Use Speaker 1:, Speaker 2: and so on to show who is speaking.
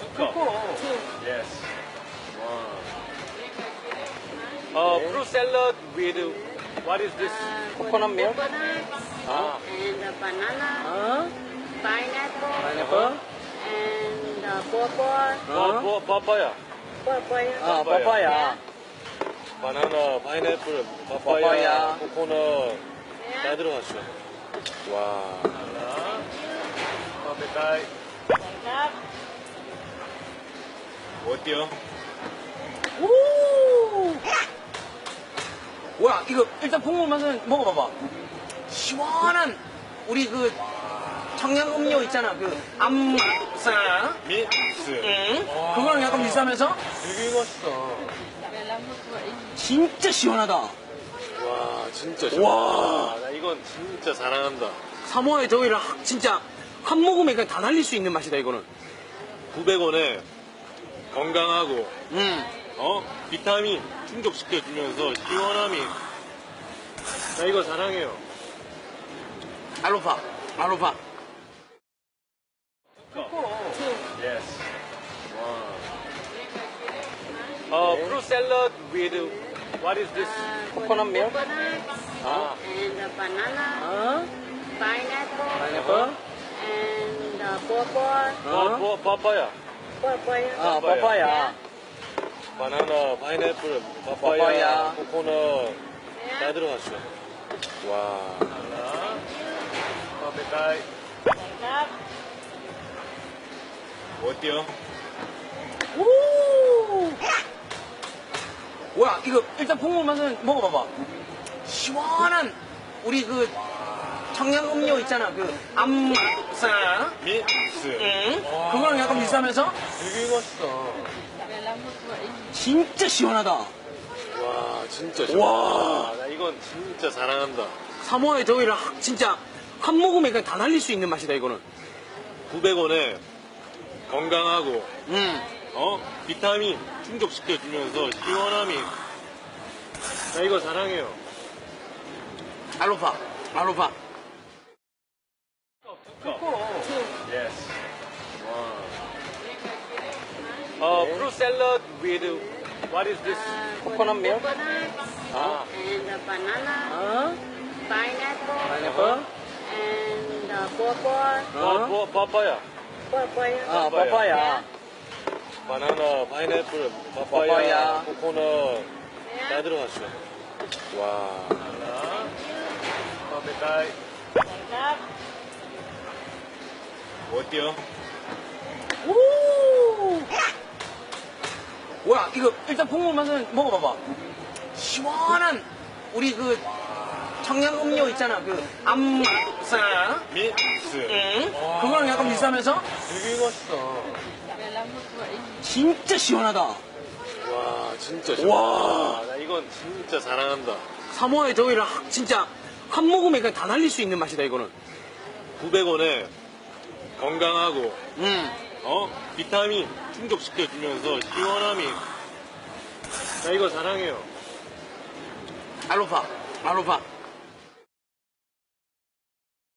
Speaker 1: Yes. Wow. Fruit salad with what is this?
Speaker 2: Coconut milk.
Speaker 1: Ah.
Speaker 3: And banana, pineapple,
Speaker 2: Pineapple.
Speaker 3: and pawpaw.
Speaker 1: Papaya.
Speaker 3: Papaya.
Speaker 2: Papaya.
Speaker 1: 바나나, 파인애플,
Speaker 2: 파파야.
Speaker 1: 파파야, 코코넛 다 들어갔어. 와. 파페타이. 어때요?
Speaker 2: 오! 뭐야, 이거 일단 국물 맛은 먹어봐봐. 시원한 우리 그 청량음료 있잖아. 그 암사.
Speaker 1: 믹스.
Speaker 2: 응? 그거랑 약간 비슷하면서
Speaker 1: 되게 맛있다.
Speaker 2: 진짜 시원하다.
Speaker 1: 와, 진짜 좋아.
Speaker 2: 와.
Speaker 1: 나 이건 진짜 사랑한다.
Speaker 2: 사모아의 더위를 진짜 한 모금에 그냥 다 날릴 수 있는 맛이다, 이거는.
Speaker 1: 900원에 건강하고,
Speaker 2: 응.
Speaker 1: 비타민 충족시켜주면서 시원함이. 나 이거 사랑해요.
Speaker 2: 알로파. 알로파.
Speaker 1: Yes. Wow. Fruit salad with what is this?
Speaker 2: Coconut milk.
Speaker 1: Ah.
Speaker 3: And banana, pineapple,
Speaker 2: Pineapple.
Speaker 3: and pawpaw.
Speaker 1: Papaya.
Speaker 3: Papaya.
Speaker 2: 파파야.
Speaker 1: 바나나, 파인애플,
Speaker 2: 파파야.
Speaker 1: 파파야, 코코넛 다 들어갔어. 와. 파페타이. 어때요?
Speaker 2: 오! 뭐야, 이거 일단 국물 맛은 먹어봐봐. 시원한 우리 그 청량음료 있잖아. 그 암사.
Speaker 1: 믹스.
Speaker 2: 응? 그거랑 약간 비슷하면서
Speaker 1: 되게 맛있다.
Speaker 2: 진짜 시원하다.
Speaker 1: 와, 진짜 좋아.
Speaker 2: 와.
Speaker 1: 나 이건 진짜 사랑한다.
Speaker 2: 사모아의 더위를 진짜 한 모금에 그냥 다 날릴 수 있는 맛이다, 이거는.
Speaker 1: 900원에 건강하고,
Speaker 2: 응.
Speaker 1: 비타민 충족시켜주면서 시원함이. 나 이거 사랑해요.
Speaker 2: 알로파. 알로파.
Speaker 1: Yes. Wow. Fruit salad with what is this?
Speaker 2: Coconut milk.
Speaker 1: Ah.
Speaker 3: And banana, pineapple,
Speaker 2: Pineapple.
Speaker 3: and pawpaw.
Speaker 1: Papaya.
Speaker 3: Papaya.
Speaker 2: 파파야.
Speaker 1: 바나나, 파인애플,
Speaker 2: 파파야.
Speaker 1: 파파야, 코코넛 다 들어갔어. 와. 파페타이. 어때요?
Speaker 2: 오! 뭐야, 이거 일단 국물 맛은 먹어봐봐. 시원한 우리 그 청량음료 있잖아. 그 암사.
Speaker 1: 믹스.
Speaker 2: 응? 그거랑 약간 비슷하면서
Speaker 1: 되게 맛있다.
Speaker 2: 진짜 시원하다.
Speaker 1: 와, 진짜 좋아.
Speaker 2: 와.
Speaker 1: 나 이건 진짜 사랑한다.
Speaker 2: 사모아의 더위를 진짜 한 모금에 그냥 다 날릴 수 있는 맛이다, 이거는.
Speaker 1: 900원에 건강하고,
Speaker 2: 응.
Speaker 1: 비타민 충족시켜주면서 시원함이. 나 이거 사랑해요.
Speaker 2: 알로파. 알로파.